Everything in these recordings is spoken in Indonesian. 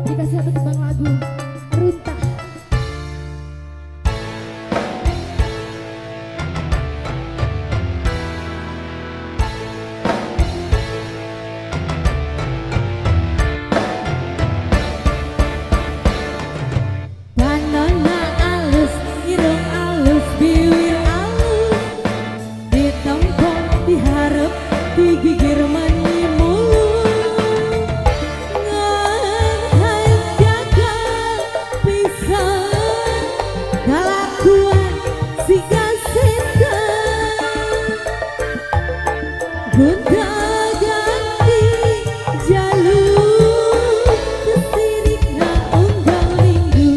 Dikasih satu tembang lagu Runtah. Banana alus, irung alus, bibir alus, ditempel, diharap, digigir mani mulus. Ngehayang jaga pisan, kalakuan si kasetan. Gonta ganti jalur, kesirik na unggal linggu.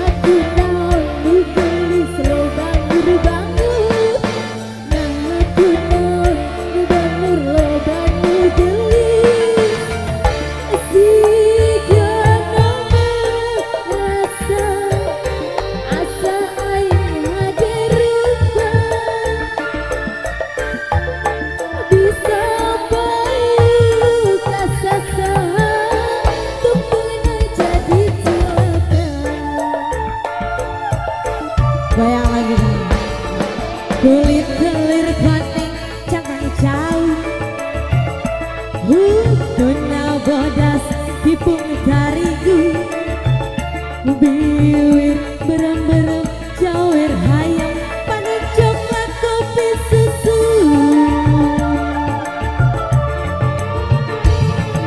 Aku naon nu gelis lobang buru bangun. Aku naon nu bangun lobang nu gelis. Siga nama rasa asa aing hagerupa. Bisa bayu kasasaha tumpulna jadi cilaka. Goyang lagi nih. Kulit kelir koning cangkang jauh, tuna bodas dipung tarigu, biwir berem-berem jawer hayang panen coklat kopi susu.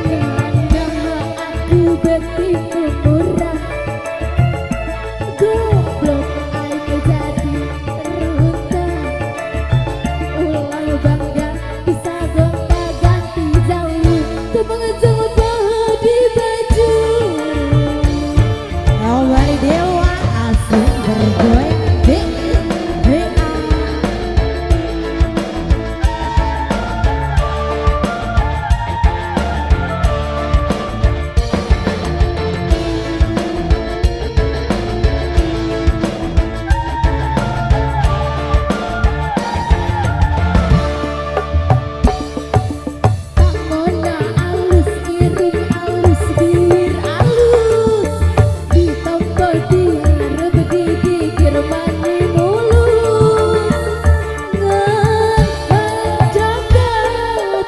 Ngandaha aku betimu murah. Goblok aing jadi runtah. Ulah bangga bisa gonta ganti jalur. Tembang coba di baju. Awali dewa asing bergoyang dek dek. Tanganna alus, irung alus, bibir alus, ditempel diharap digigir mani mulus. Ngehayang jaga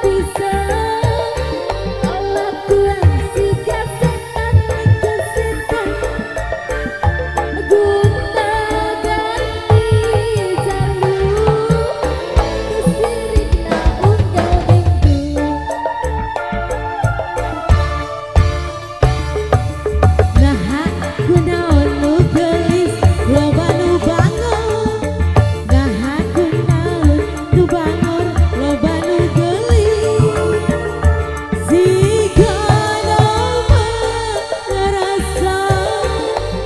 pisan, kalakuan si kasetan kesetan. Gonta ganti jalur, kesirikna unggal minggu. Nah aku naon nu gelis loba nu bangun. Nah aku naon nu bangun loba nu gelis. Siga nama ngerasa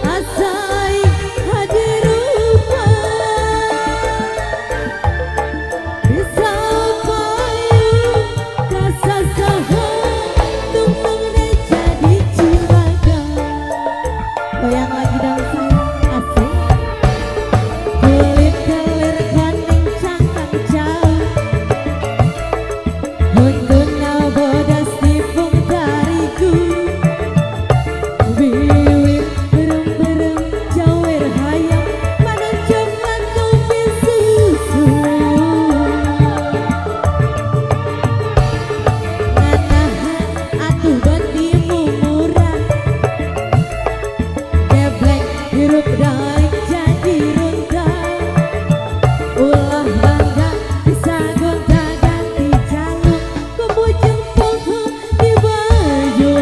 asa aing hagerupa. Bisa bayu kasasaha tumpulna jadi cilaka. Goyang lagi dong sayang, asik. Kulit kelir koning cangkang jauh, tuna bodas dipung tarigu, biwir berem-berem jawer hayang panen coklat kopi susu. Nganahan atuh batimu murah, geblek hirup daik jadi runtah. Ulah bangga bisa gonta ganti jalur, kubu jempolku di baju.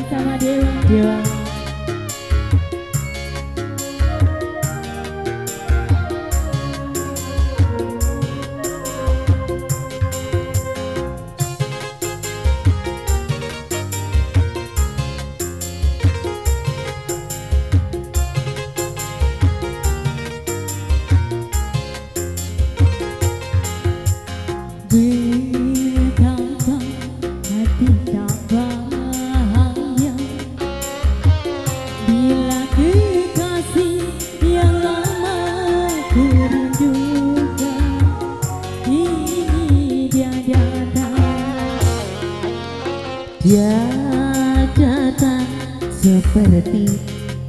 sama Dewa. Dewa. Betapa hati tak bahagia bila kekasih yang lama ku rindukan ini dia datang. Dia datang seperti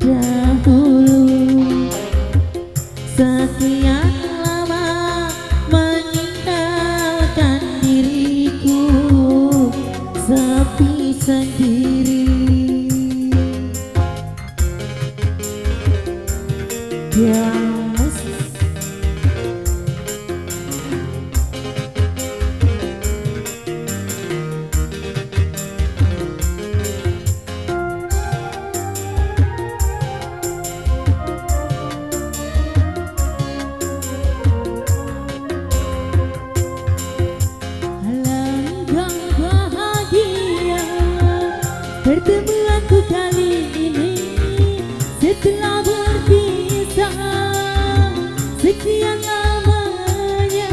dahulu, sekian lama meninggalkan diriku sepi sendiri. Yes. Alangkah bahagia pertemuanku kali ini setelah berpisah sekian lamanya.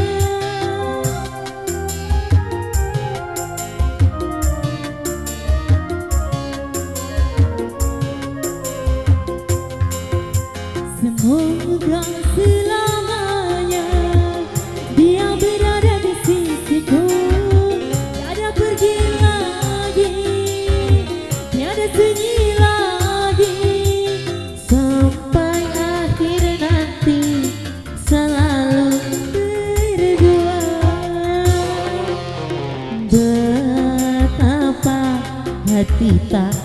Semoga selamanya dia berada di sisiku, tiada pergi lagi, tiada sunyi lagi. Sampai akhir nanti selalu berdua. Betapa hati tak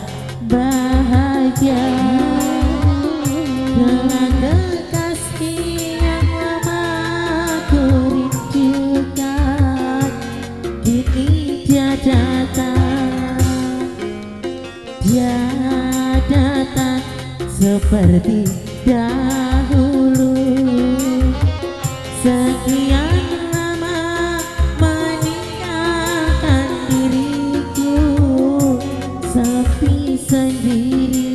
bahagia dengan kekasih yang lama ku rindukan. Kini dia datang, dia datang seperti dahulu, sekian lama meninggalkan diriku sepi sendiri.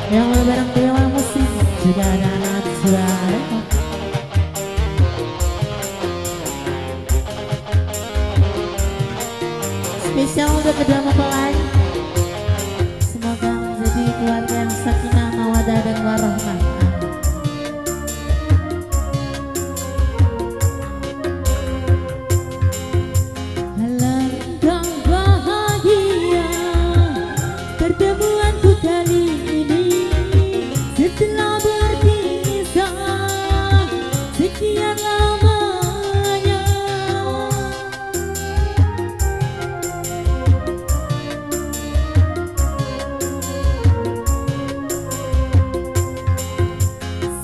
Yang bareng Dewa Musik juga ada anak suara. Spesial untuk kedua mempelai, semoga menjadi keluarga yang sakinah, mawaddah dan warahmah. Alangkah bahagia pertemuanku kali ini setelah berpisah sekian lamanya.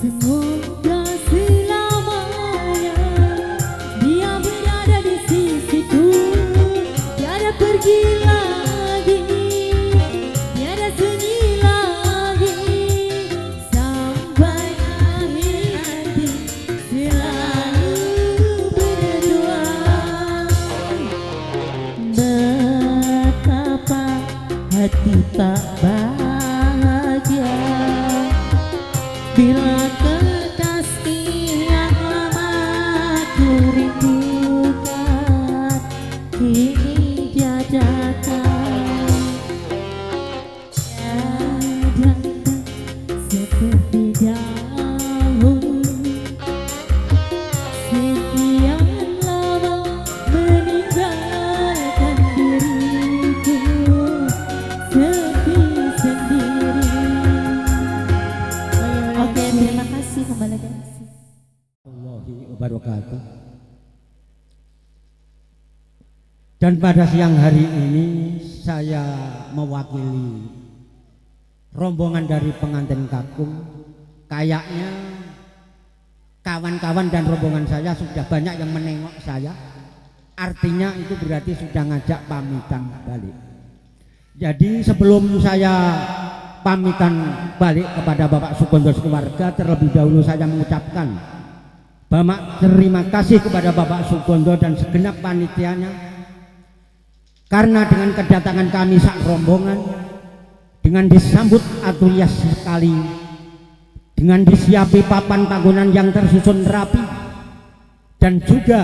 Semoga selamanya dia berada di sisiku, tiada pergi lagi, tiada sunyi lagi. Sampai akhir nanti selalu berdua. Betapa hati tak bahagia bila kekasih yang lama ku rindukan. Kini dia datang, Dia datang seperti dahulu, sekian lama meninggalkan diriku sepi sendiri. Oke, terima kasih kembali lagi. Warahmatullahi wabarakatuh. Dan pada siang hari ini saya mewakili rombongan dari pengantin Kakung. Kayaknya kawan-kawan dan rombongan saya sudah banyak yang menengok saya. Artinya itu berarti sudah ngajak pamitan balik. Jadi sebelum saya pamitan balik kepada Bapak Sukondo keluarga, terlebih dahulu saya mengucapkan banyak terima kasih kepada Bapak Sukondo dan segenap panitianya, karena dengan kedatangan kami sak rombongan, dengan disambut antusias sekali, dengan disiapi papan panggonan yang tersusun rapi, dan juga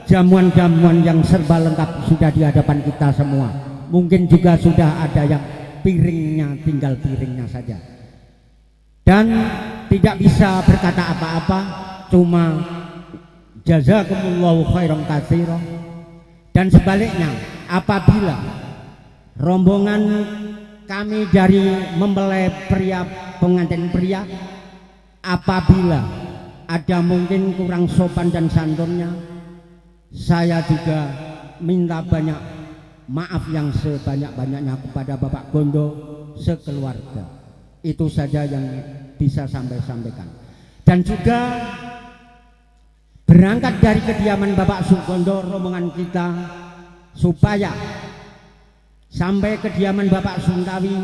jamuan-jamuan yang serba lengkap sudah di hadapan kita semua. Mungkin juga sudah ada yang piringnya, tinggal piringnya saja. Dan tidak bisa berkata apa-apa, cuma jazakumullahu khairan katsiran. Dan sebaliknya, apabila rombongan kami dari mempelai pria, pengantin pria, apabila ada mungkin kurang sopan dan santunnya, saya juga minta banyak maaf yang sebanyak-banyaknya kepada Bapak Gondo sekeluarga. Itu saja yang bisa sampai sampaikan. Dan juga berangkat dari kediaman Bapak Sukondo rombongan kita supaya sampai kediaman Bapak Suntawi,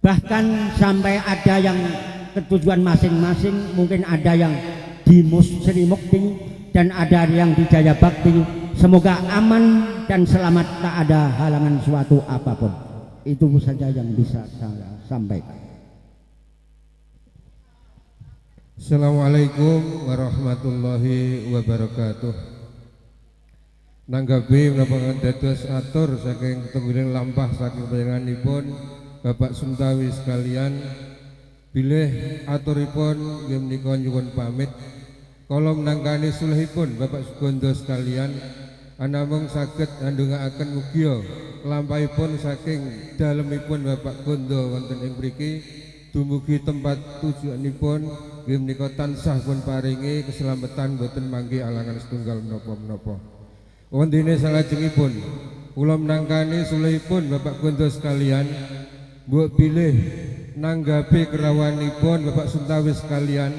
bahkan sampai ada yang ketujuan masing-masing, mungkin ada yang di Sri Mukti dan ada yang di Jaya Bakti. Semoga aman dan selamat, tak ada halangan suatu apapun. Itu saja yang bisa saya sampaikan. Assalamualaikum warahmatullahi wabarakatuh. Nanggapi menapa dados atur saking tenggiling lampah saking panjenenganipun Bapak Suntawi sekalian, bilih aturipun nggih menika nyuwun pamit. Kala menangkani sulhipun Bapak Sukondo sekalian, anamung saged andhungaken mugia lampahipun saking dalemipun Bapak Gondo wonten ing mriki dumugi tempat tujuanipun nggih menika tansah pun paringi keselamatan boten mangke alangan setunggal menapa-menapa. Wondene salajengipun kula menangkani sulhipun Bapak Gondo sekalian, mbok bilih nanggapi kerawanipun Bapak Suntawi sekalian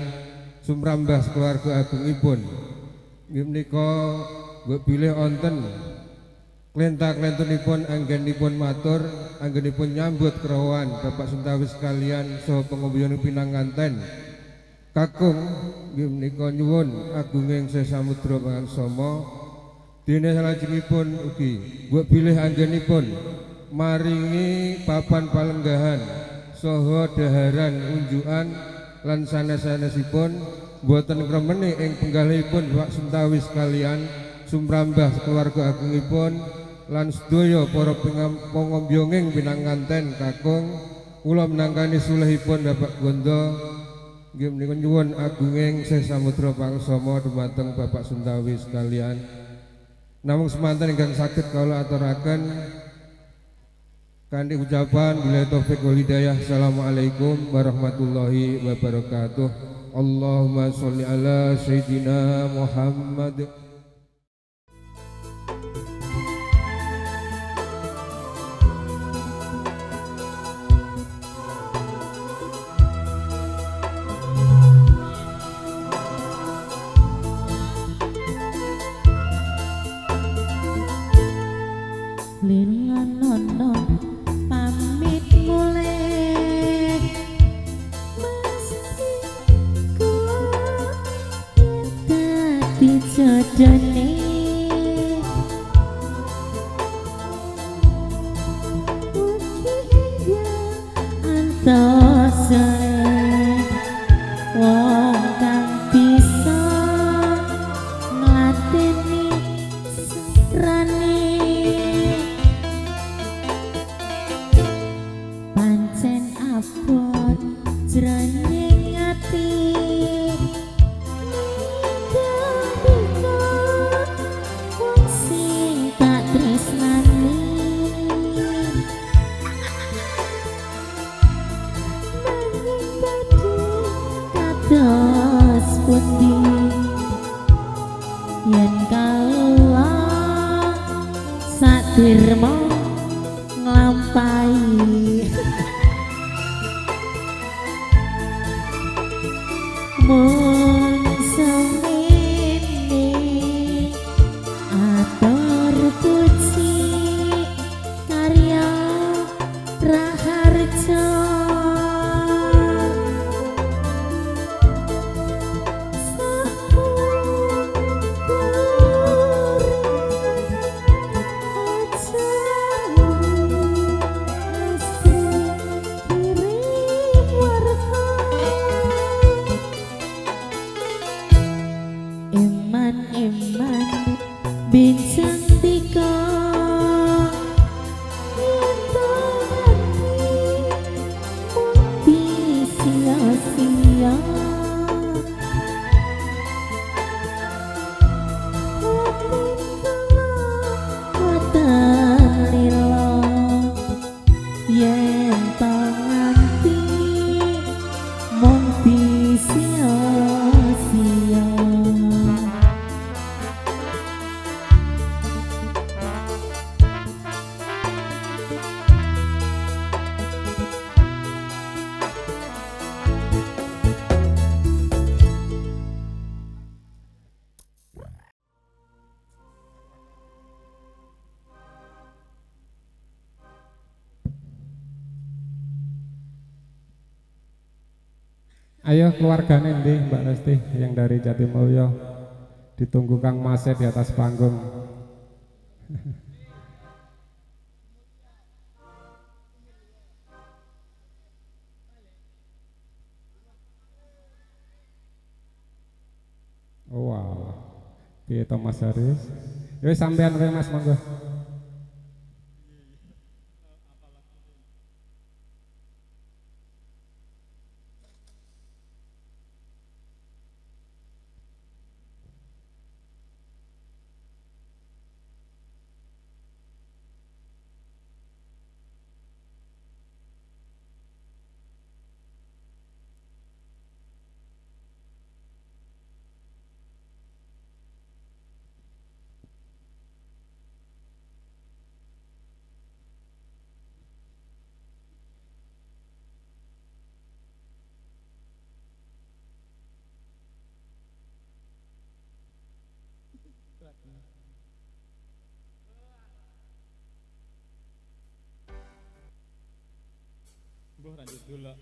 sumrambah keluarga agungipun nggih menika mbok bilih wonten klenta-klentunipun anggenipun matur anggenipun nyambut kerawan Bapak Suntawi sekalian saha pangombeyan pinanganten kakung nggih menika nyuwun agunging sesamudra pangarsama. Dene salajengipun ugi mbok bilih anggenipun maringi papan palenggahan saha daharan unjukan lan sanes-sanesipun boten kremeni ing penggalihipun Bapak Suntawi sekalian sumrambah keluarga agungipun lan sedaya para pangombyonging pinanganten kakung. Kula menangkani sulhipun Bapak Gondo nggih menika nyuwun agunging sesamudra pangsama dumateng Bapak Suntawi sekalian. Namung semanten ingkang saged kula aturaken kanthi ucapan billahi taufik wal hidayah. Assalamualaikum warahmatullahi wabarakatuh. Allahumma sholli ala sayyidina Muhammad. Lilanono pamit mulai mesti kuat dadi jodone ugi antose wong kang bisa nglateni rani pancen abot jroning ati dadi wong sing tak tresnani nanging dadi kados pundi yen kala sadirma nglampahi mung semene atur puji kari Ayo keluargane ndi Mbak Lesti yang dari Jatimulyo. Ditunggu Kang Mase di atas panggung. Wow. Piye to Mas Haris? Yo sampean wae Mas monggo. Mbah lanjut dulu.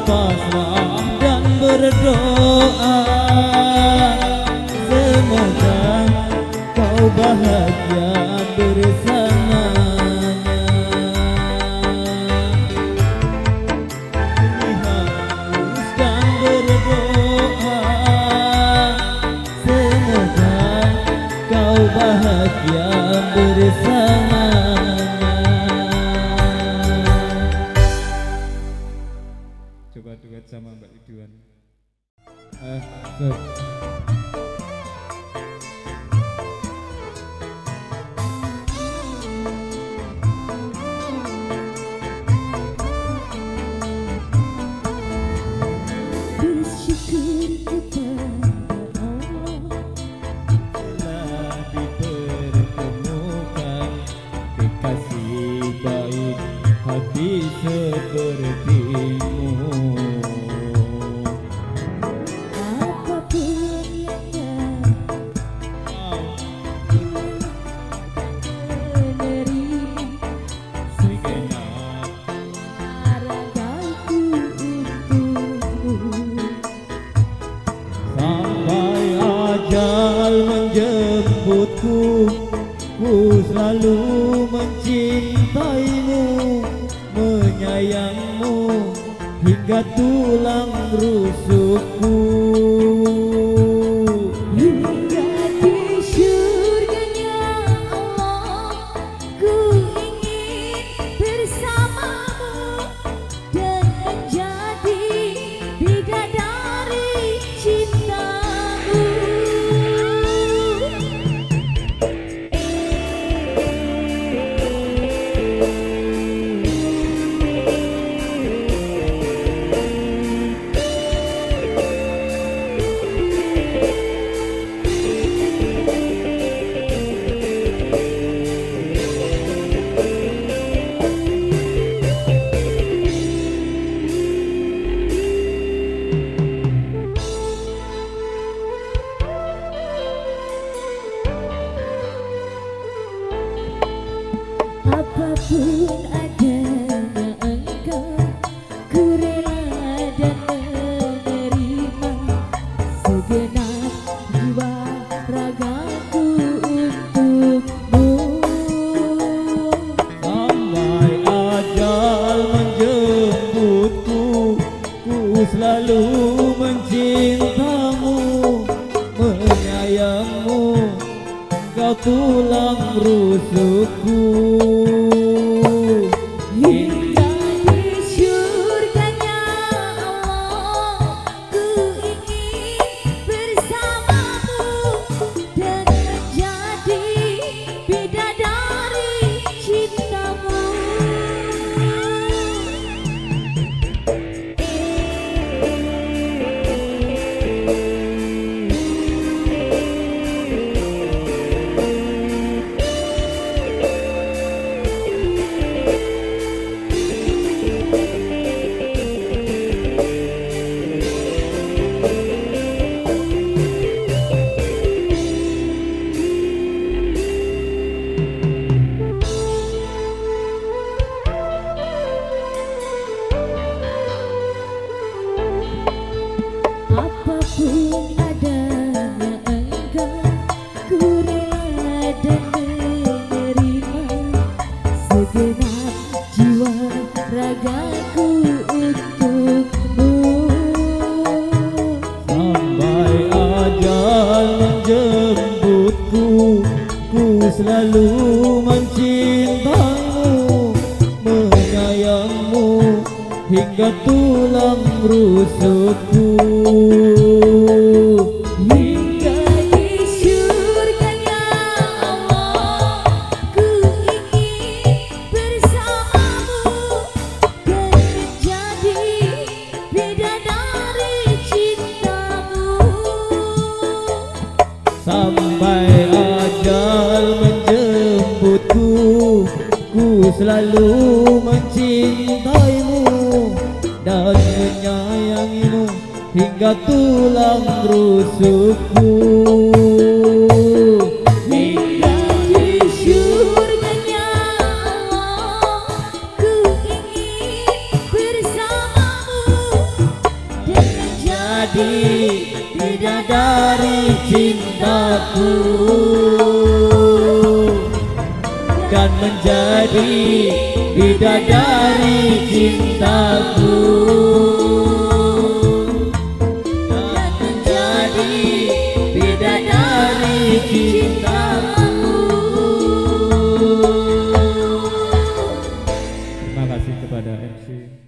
pasrah dan berdoa, semoga kau bahagia bersamanya. Dihapus dan berdoa, semoga kau bahagia bersamanya. Coba duet sama Mbak Iduan. Bersyukur kepada Allah telah dipertemukan kekasih baik hati sepertimu. Apapun yang kau menerima, segenap ragaku untukmu. Sampai ajal menjemputku, ku selalu mencintaimu, menyayangmu hingga tulang rusukku. Hingga di syurganya Allah, ku ingin bersamamu dan menjadi bidadari cintamu. Apapun adanya engkau, ku rela dan menerima segenap jiwa ragaku untukmu. Sampai ajal menjemputku, ku selalu mencintamu, menyayangmu, kau tulang rusukku. Hingga di syurganya Allah, ku ingin bersamamu dan menjadi bidadari cintamu. Apapun adanya engkau, ku rela dan menerima segenap jiwa ragaku untukmu. Sampai ajal menjemputku, ku selalu mencintamu, menyayangmu hingga tulang rusukku. Hingga di syurganya Allah, ku ingin bersamamu dan menjadi bidadari cintamu. Sampai ajal menjemputku, ku selalu mencintaimu dan menyayangimu hingga tulang rusukku. Hingga di syurganya Allah, ku ingin bersamamu menjadi bidadari cintaku dan menjadi bidadari cintaku dan menjadi bidadari cintaku. Terima kasih kepada MC